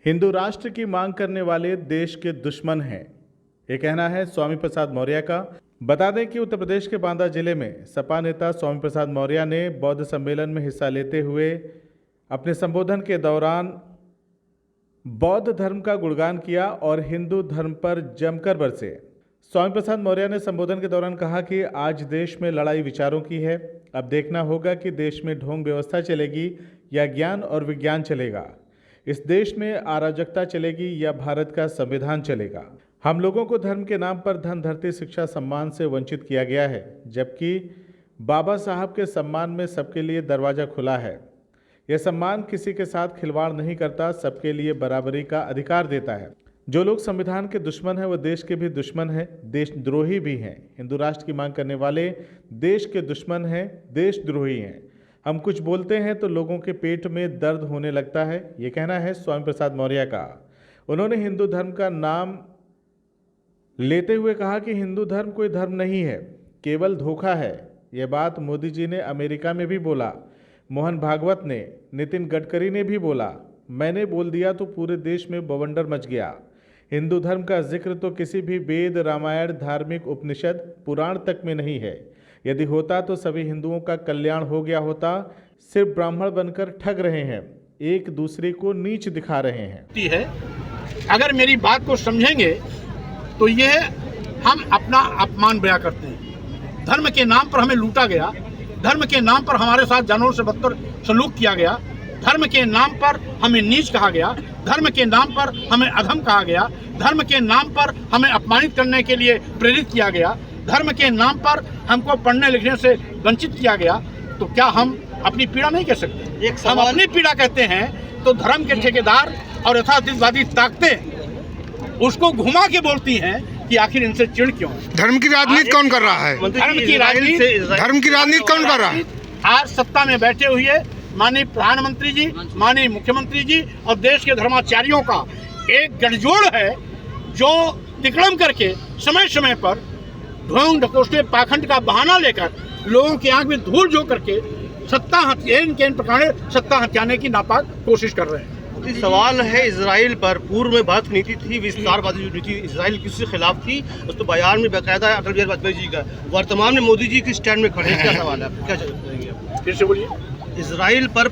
हिंदू राष्ट्र की मांग करने वाले देश के दुश्मन हैं, ये कहना है स्वामी प्रसाद मौर्य का। बता दें कि उत्तर प्रदेश के बांदा जिले में सपा नेता स्वामी प्रसाद मौर्य ने बौद्ध सम्मेलन में हिस्सा लेते हुए अपने संबोधन के दौरान बौद्ध धर्म का गुणगान किया और हिंदू धर्म पर जमकर बरसे। स्वामी प्रसाद मौर्य ने संबोधन के दौरान कहा कि आज देश में लड़ाई विचारों की है। अब देखना होगा कि देश में ढोंग व्यवस्था चलेगी या ज्ञान और विज्ञान चलेगा। इस देश में अराजकता चलेगी या भारत का संविधान चलेगा। हम लोगों को धर्म के नाम पर धन, धरती, शिक्षा, सम्मान से वंचित किया गया है, जबकि बाबा साहब के सम्मान में सबके लिए दरवाज़ा खुला है। यह सम्मान किसी के साथ खिलवाड़ नहीं करता, सबके लिए बराबरी का अधिकार देता है। जो लोग संविधान के दुश्मन हैं वो देश के भी दुश्मन हैं, देशद्रोही भी हैं। हिंदू राष्ट्र की मांग करने वाले देश के दुश्मन हैं, देशद्रोही हैं। हम कुछ बोलते हैं तो लोगों के पेट में दर्द होने लगता है, ये कहना है स्वामी प्रसाद मौर्य का। उन्होंने हिंदू धर्म का नाम लेते हुए कहा कि हिंदू धर्म कोई धर्म नहीं है, केवल धोखा है। ये बात मोदी जी ने अमेरिका में भी बोला, मोहन भागवत ने, नितिन गडकरी ने भी बोला। मैंने बोल दिया तो पूरे देश में बवंडर मच गया। हिंदू धर्म का जिक्र तो किसी भी वेद, रामायण, धार्मिक, उपनिषद, पुराण तक में नहीं है। यदि होता तो सभी हिंदुओं का कल्याण हो गया होता। सिर्फ ब्राह्मण बनकर ठग रहे हैं, एक दूसरे को नीच दिखा रहे हैं। अगर मेरी बात को समझेंगे तो ये हम अपना अपमान बयां करते हैं। धर्म के नाम पर हमें लूटा गया, धर्म के नाम पर हमारे साथ जानवरों से बदतर सलूक किया गया, धर्म के नाम पर हमें नीच कहा गया, धर्म के नाम पर हमें अधम कहा गया, धर्म के नाम पर हमें अपमानित करने के लिए प्रेरित किया गया, धर्म के नाम पर हमको पढ़ने लिखने से वंचित किया गया। तो क्या हम अपनी पीड़ा नहीं कह सकते? हम अपनी पीड़ा कहते हैं तो धर्म के ठेकेदार और यथार्थवादी ताकतें उसको घुमा के बोलती हैं कि आखिर इनसे चिढ़ क्यों? धर्म की राजनीति कौन कर रहा है? धर्म की राजनीति कौन कर रहा है? आज सत्ता में बैठे हुए माननीय प्रधानमंत्री जी, माननीय मुख्यमंत्री जी और देश के धर्माचार्यों का एक गठजोड़ है जो तिकड़म करके समय समय पर ढोंग ढकोसले पाखंड का बहाना लेकर लोगों की आंख में धूल झोंक करके सत्ता हथियाने की नापाक कोशिश कर रहे हैं। सवाल है इजराइल पर। पूर्व में भारत की नीति थी विस्तारवादी जो नीति इजराइल की उसके खिलाफ थी, उस तो बयान में बाकायदा अटल बिहारी वाजपेयी जी का। वर्तमान में मोदी जी की स्टैंड में खड़े हैं, क्या सवाल है? क्या करेंगे? फिर से बोलिए। इजराइल पर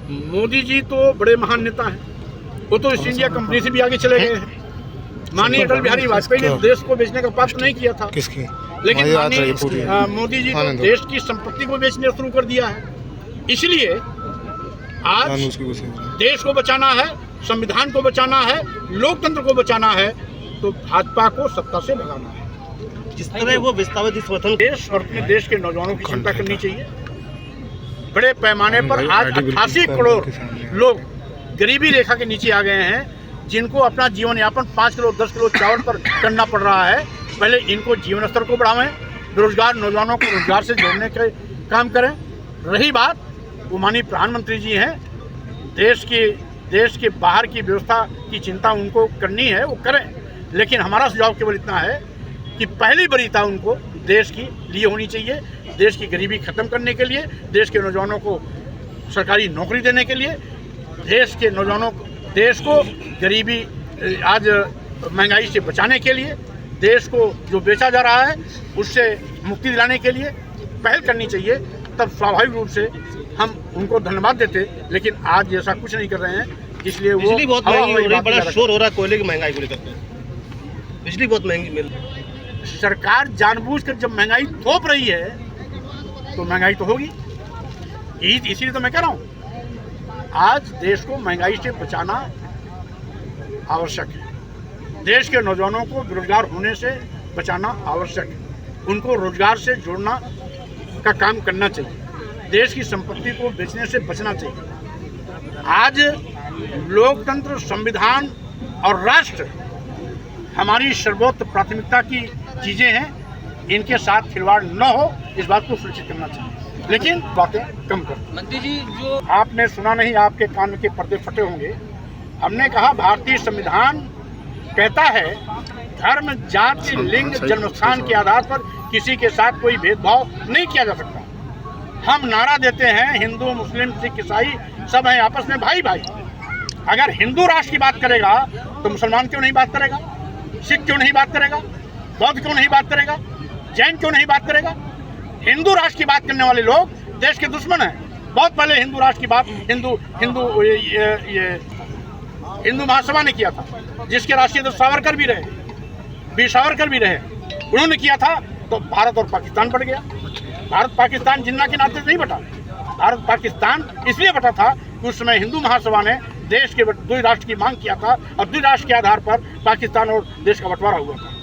मोदी जी तो बड़े महान नेता हैं, वो तो ईस्ट इंडिया कंपनी से भी आगे चले गए हैं। माननीय अटल बिहारी वाजपेयी ने देश को बेचने का पाप नहीं किया था, किसकी? लेकिन मोदी जी तो देश की संपत्ति को बेचने शुरू कर दिया है। इसलिए आज देश को बचाना है, संविधान को बचाना है, लोकतंत्र को बचाना है, तो भाजपा को सत्ता से भगाना है। जिस तरह वो विस्तारवादी समर्थन देश और अपने देश के नौजवानों की चिंता करनी चाहिए। बड़े पैमाने पर आज 88 करोड़ लोग गरीबी रेखा के नीचे आ गए हैं, जिनको अपना जीवन यापन 5 किलो 10 किलो चावल पर करना पड़ रहा है। पहले इनको जीवन स्तर को बढ़ावें, बेरोजगार नौजवानों को रोजगार से जोड़ने के काम करें। रही बात, वो माननीय प्रधानमंत्री जी हैं, देश के बाहर की व्यवस्था की चिंता उनको करनी है, वो करें। लेकिन हमारा सुझाव केवल इतना है कि पहली वरीयता उनको देश की लिए होनी चाहिए। देश की गरीबी खत्म करने के लिए, देश के नौजवानों को सरकारी नौकरी देने के लिए, देश को गरीबी आज महंगाई से बचाने के लिए, देश को जो बेचा जा रहा है उससे मुक्ति दिलाने के लिए पहल करनी चाहिए। तब स्वाभाविक रूप से हम उनको धन्यवाद देते, लेकिन आज ऐसा कुछ नहीं कर रहे हैं, इसलिए वो बिजली बहुत महंगी हो रही है। बड़ा शोर हो रहा है कोयले की महंगाई को लेकर। बिजली बहुत महंगी मिल रही है। सरकार जानबूझकर जब महंगाई थोप रही है तो महंगाई तो होगी। इसीलिए तो मैं कह रहा हूँ आज देश को महंगाई से बचाना आवश्यक है। देश के नौजवानों को बेरोजगार होने से बचाना आवश्यक है। उनको रोजगार से जोड़ना का काम करना चाहिए। देश की संपत्ति को बेचने से बचना चाहिए। आज लोकतंत्र, संविधान और राष्ट्र हमारी सर्वोच्च प्राथमिकता की चीज़ें हैं। इनके साथ खिलवाड़ न हो, इस बात को सुनिश्चित करना चाहिए। लेकिन बातें कम कर। मंत्री जी, जो आपने सुना नहीं, आपके कान के पर्दे फटे होंगे। हमने कहा भारतीय संविधान कहता है धर्म, जाति, लिंग, जन्मस्थान के आधार पर किसी के साथ कोई भेदभाव नहीं किया जा सकता। हम नारा देते हैं हिंदू, मुस्लिम, सिख, ईसाई सब हैं आपस में भाई भाई। अगर हिंदू राष्ट्र की बात करेगा तो मुसलमान क्यों नहीं बात करेगा, सिख क्यों नहीं बात करेगा, बौद्ध क्यों नहीं बात करेगा, जैन क्यों नहीं बात करेगा। हिंदू राष्ट्र की बात करने वाले लोग देश के दुश्मन हैं। बहुत पहले हिंदू राष्ट्र की बात हिंदू महासभा ने किया था, जिसके राष्ट्रीय अध्यक्ष सावरकर भी रहे, वीर सावरकर भी रहे, उन्होंने किया था। तो भारत और पाकिस्तान बढ़ गया। भारत पाकिस्तान जिन्ना के नाते नहीं बटा, भारत पाकिस्तान इसलिए बटा था कि उस समय हिंदू महासभा ने देश के द्वि राष्ट्र की मांग किया था और द्वि राष्ट्र के आधार पर पाकिस्तान और देश का बंटवारा हुआ था।